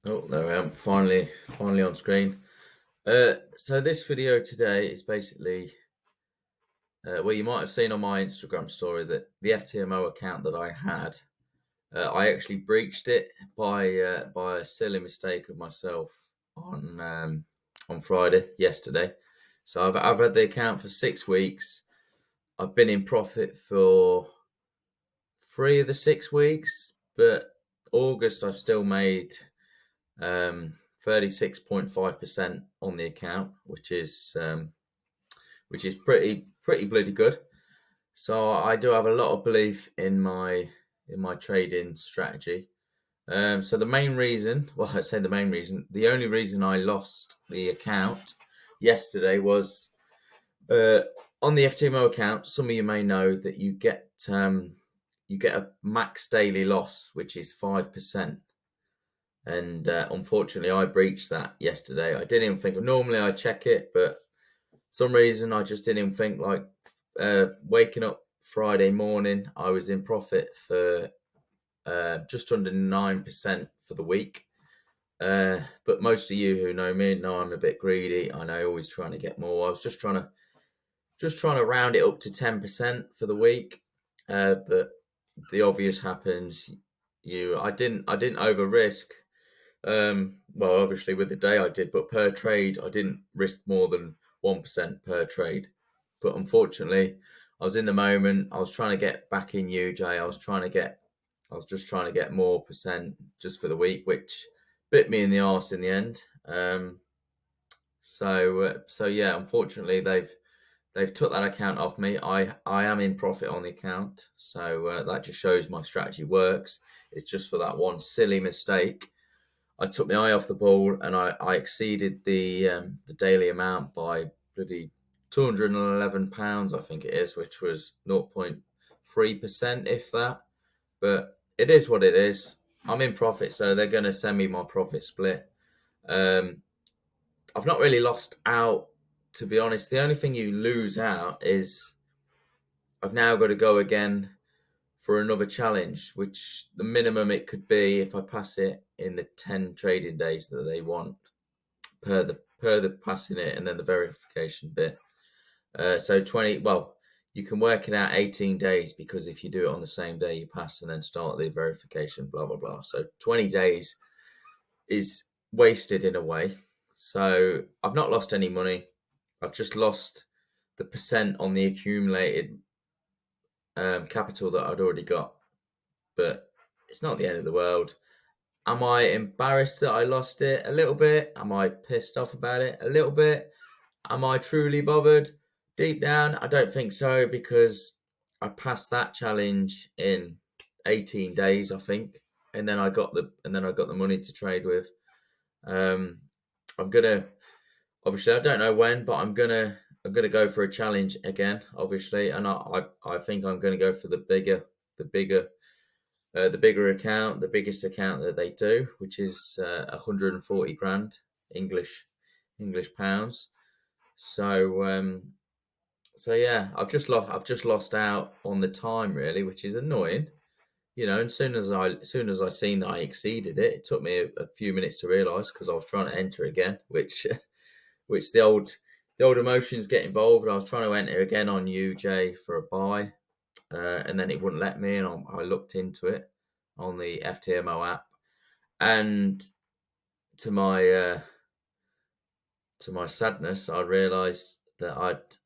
Oh, there I am. Finally on screen. So this video today is basically, well, you might have seen on my Instagram story that the FTMO account that I had, I actually breached it by a silly mistake of myself on Friday, yesterday. So I've had the account for 6 weeks. I've been in profit for 3 of the 6 weeks, but August I've still made 36.5% on the account, which is pretty bloody good. So I do have a lot of belief in my trading strategy. So the main reason, well, I say the main reason, the only reason I lost the account yesterday was uh, on the FTMO account. Some of you may know that you get a max daily loss, which is 5%. And unfortunately, I breached that yesterday. I didn't even think. Normally, I check it, but for some reason, I just didn't even think. Like waking up Friday morning, I was in profit for just under 9% for the week. But most of you who know me know I'm a bit greedy. I know, always trying to get more. I was just trying to round it up to 10% for the week. But the obvious happens. I didn't over risk. Well, obviously with the day I did, but per trade I didn't risk more than 1% per trade. But unfortunately, I was in the moment. I was trying to get back in UJ. I was just trying to get more percent just for the week, which bit me in the arse in the end. So yeah, unfortunately they've took that account off me. I am in profit on the account, so that just shows my strategy works. It's just for that one silly mistake. I took my eye off the ball and I exceeded the daily amount by bloody £211, I think it is, which was 0.3%, if that. But it is what it is. I'm in profit, so they're going to send me my profit split. Um, I've not really lost out, to be honest. The only thing you lose out is I've now got to go again for another challenge, which the minimum it could be if I pass it in the 10 trading days that they want per the passing it and then the verification bit. So 20, well, you can work it out 18 days, because if you do it on the same day you pass and then start the verification, blah blah blah. So 20 days is wasted in a way. So I've not lost any money. I've just lost the percent on the accumulated capital that I'd already got. But it's not the end of the world. Am I embarrassed that I lost it? A little bit. Am I pissed off about it? A little bit. Am I truly bothered? Deep down, I don't think so, because I passed that challenge in 18 days, I think, and then I got the money to trade with. Um, I'm gonna obviously I don't know when, but I'm gonna go for a challenge again, obviously, and I think I'm gonna go for the bigger the bigger account, the biggest account that they do, which is 140 grand English pounds. So so yeah, I've just lost out on the time, really, which is annoying. And as soon as I seen that I exceeded it, it took me a few minutes to realise, because I was trying to enter again, which which the old emotions get involved. I was trying to enter again on UJ for a buy, and then it wouldn't let me, and I looked into it on the FTMO app, and to my uh, to my sadness, I realised that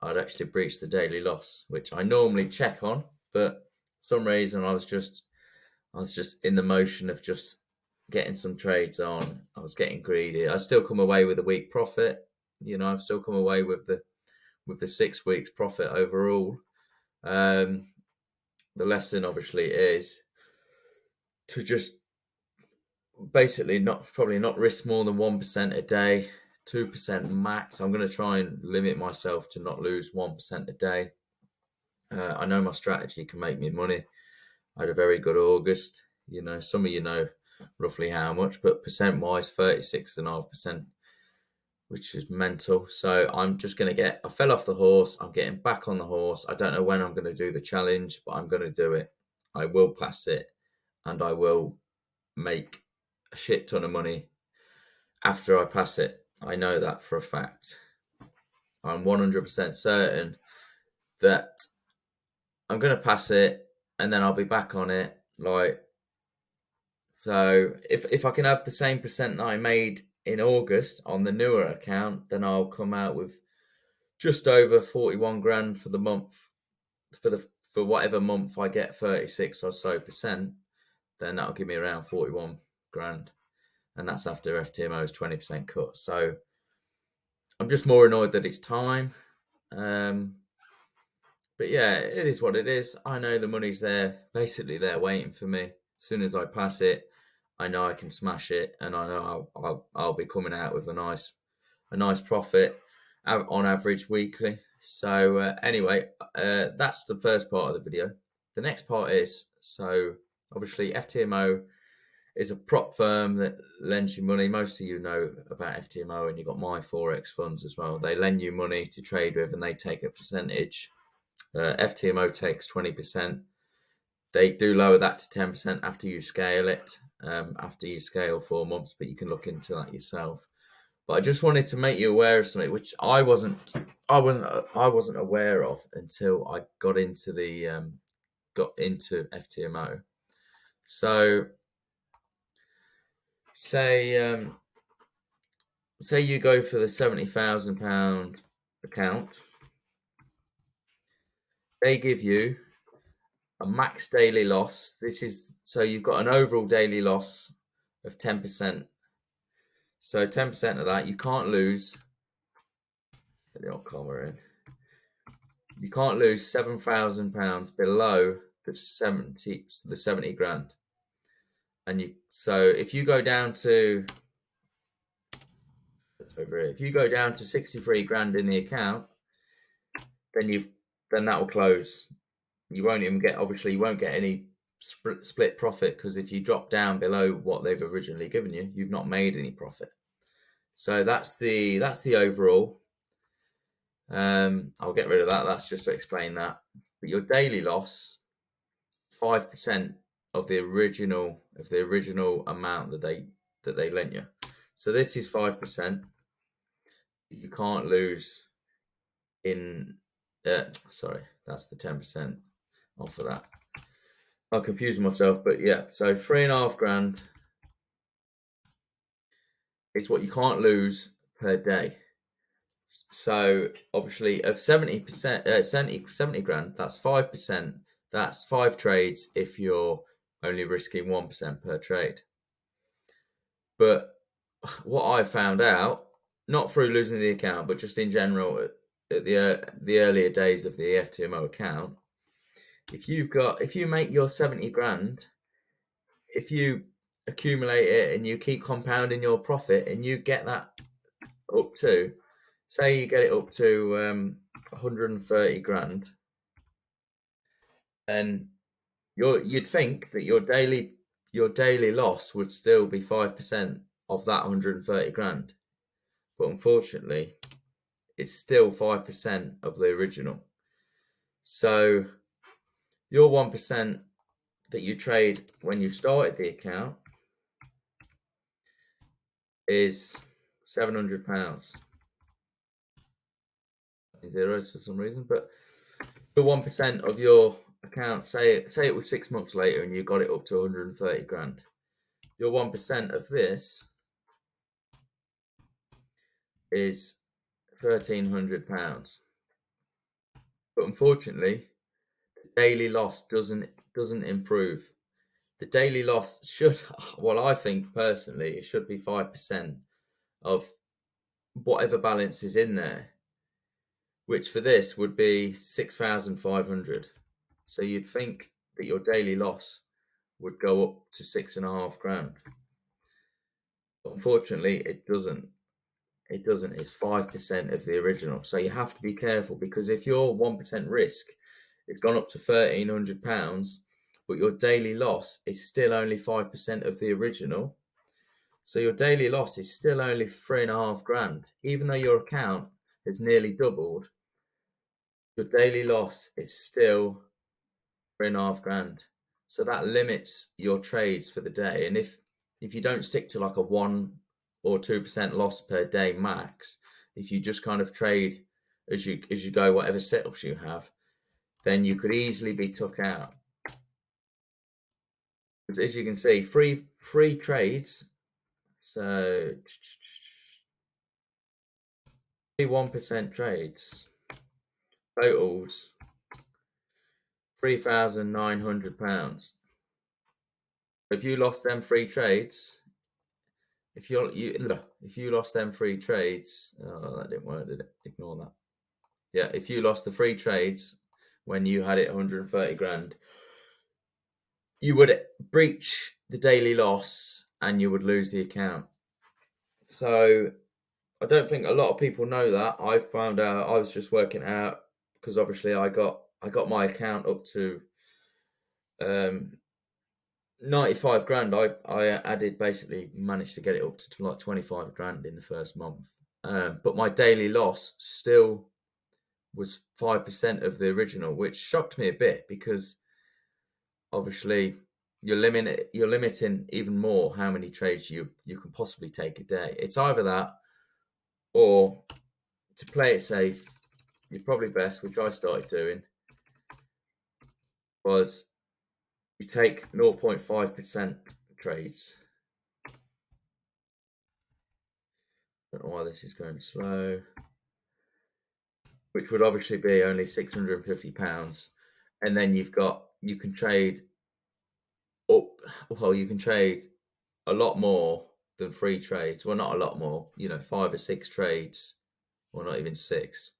I'd actually breached the daily loss, which I normally check on, but for some reason I was just in the motion of just getting some trades on. I was getting greedy. I still come away with a week profit. I've still come away with the 6 weeks profit overall. Um, the lesson obviously is to just basically probably not risk more than 1% a day, 2% max. I'm going to try and limit myself to not lose 1% a day. I know my strategy can make me money. I had a very good August. Some of you know roughly how much, but percent wise, 36.5%, which is mental. So I'm just going to I fell off the horse. I'm getting back on the horse. I don't know when I'm going to do the challenge, but I'm going to do it. I will pass it, and I will make a shit ton of money after I pass it. I know that for a fact. I'm 100% certain that I'm going to pass it and then I'll be back on it. Like, so if I can have the same percent that I made in August on the newer account, then I'll come out with just over 41 grand for the month, for whatever month I get 36 or so percent, then that'll give me around 41 grand. And that's after FTMO's 20% cut. So I'm just more annoyed that it's time. But yeah, it is what it is. I know the money's there, basically there waiting for me. As soon as I pass it, I know I can smash it, and I know I'll be coming out with a nice profit on average weekly. So anyway, that's the first part of the video. The next part is, so obviously FTMO is a prop firm that lends you money. Most of you know about FTMO, and you've got my Forex funds as well. They lend you money to trade with, and they take a percentage. FTMO takes 20%. They do lower that to 10% after you scale it, after you scale 4 months, but you can look into that yourself. But I just wanted to make you aware of something which I wasn't aware of until I got into FTMO. So say you go for the £70,000 account, they give you a max daily loss. This is, so you've got an overall daily loss of 10%. So 10% of that, you can't lose. Put the old comma in. You can't lose £7,000 below the 70 grand. And so if you go down to, if you go down to 63 grand in the account, then that will close. You won't even get, obviously you won't get any split profit, because if you drop down below what they've originally given you, you've not made any profit. So that's the overall. I'll get rid of that. That's just to explain that. But your daily loss, 5% of the original amount that they lent you. So this is 5%. You can't lose in. Sorry, that's the 10% off of that. I'm confusing myself, but yeah. So 3.5 grand is what you can't lose per day. So obviously of 70%, 70 grand, that's 5%. That's 5 trades if you're only risking 1% per trade. But what I found out, not through losing the account, but just in general at the earlier days of the FTMO account, if you make your 70 grand, if you accumulate it and you keep compounding your profit, and you get that up to, say you get it up to 130 grand, and you'd think that your daily loss would still be 5% of that 130 grand, but unfortunately it's still 5% of the original. So your 1% that you trade when you started the account is £700. Zeros for some reason, but the 1% of your account, say it was 6 months later and you got it up to 130 grand. Your 1% of this is £1,300. But unfortunately, the daily loss doesn't improve. The daily loss should, well, I think personally, it should be 5% of whatever balance is in there, which for this would be 6,500. So you'd think that your daily loss would go up to 6.5 grand. But unfortunately, it doesn't. It doesn't. It's 5% of the original. So you have to be careful, because if your 1% risk, it's gone up to £1,300, but your daily loss is still only 5% of the original. So your daily loss is still only 3.5 grand. Even though your account has nearly doubled, your daily loss is still 3.5 grand. So that limits your trades for the day. And if you don't stick to like a one or 2% loss per day max, if you just kind of trade as you go, whatever setups you have, then you could easily be took out. As you can see, free trades. So 1% trades totals £3,900. If you lost them free trades, if you lost them free trades, oh, that didn't work, did it? Ignore that. Yeah, if you lost the free trades when you had it 130 grand, you would breach the daily loss and you would lose the account. So I don't think a lot of people know that. I found out, I was just working out, because obviously I got my account up to 95 grand. I added, basically managed to get it up to like 25 grand in the first month. But my daily loss still was 5% of the original, which shocked me a bit, because obviously you're limiting even more how many trades you can possibly take a day. It's either that, or to play it safe, you're probably best, which I started doing, was you take 0.5% trades. Don't know why this is going slow. Which would obviously be only £650, and then you can trade up. Well, you can trade a lot more than free trades. Well, not a lot more. 5 or 6 trades, or not even 6.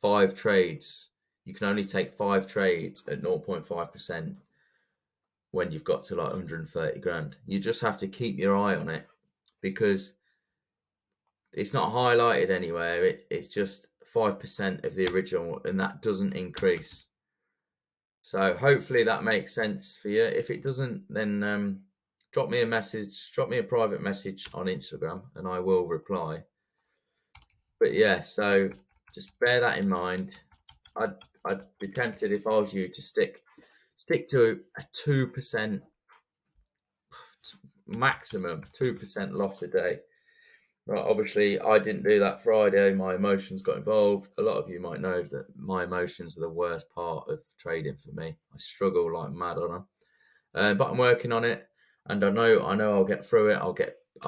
5 trades. You can only take 5 trades at 0.5% when you've got to like 130 grand. You just have to keep your eye on it, because it's not highlighted anywhere. It's just 5% of the original, and that doesn't increase. So hopefully that makes sense for you. If it doesn't, then drop me a private message on Instagram, and I will reply. But yeah, so just bear that in mind. I'd be tempted, if I was you, to stick to a 2%, maximum 2% loss a day. Right, obviously I didn't do that Friday. My emotions got involved. A lot of you might know that my emotions are the worst part of trading for me. I struggle like mad on them, but I'm working on it, and I know I'll get through it. I'll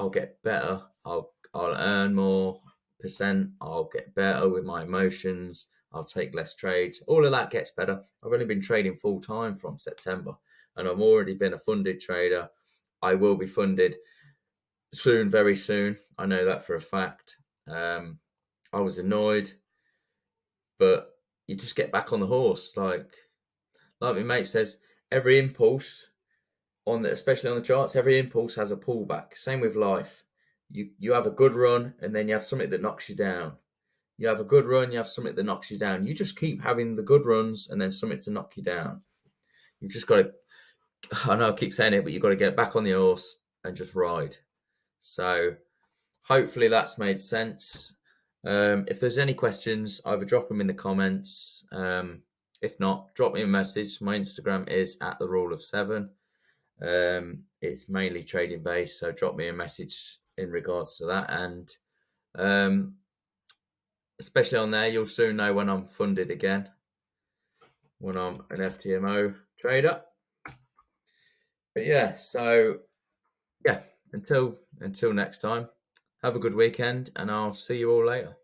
get better. I'll earn more percent. I'll get better with my emotions. I'll take less trades. All of that gets better. I've only been trading full time from September, and I've already been a funded trader. I will be funded soon, very soon. I know that for a fact. I was annoyed, but you just get back on the horse. Like my mate says, every impulse especially on the charts, every impulse has a pullback. Same with life. You have a good run, and then you have something that knocks you down. You have a good run, you have something that knocks you down. You just keep having the good runs, and then something to knock you down. You've just got to, I know I keep saying it, but you've got to get back on the horse and just ride. So hopefully that's made sense. If there's any questions, either drop them in the comments. If not, drop me a message. My Instagram is @therule7. It's mainly trading based, so drop me a message in regards to that. And especially on there, you'll soon know when I'm funded again, when I'm an FTMO trader. But yeah, so yeah, until next time, have a good weekend, and I'll see you all later.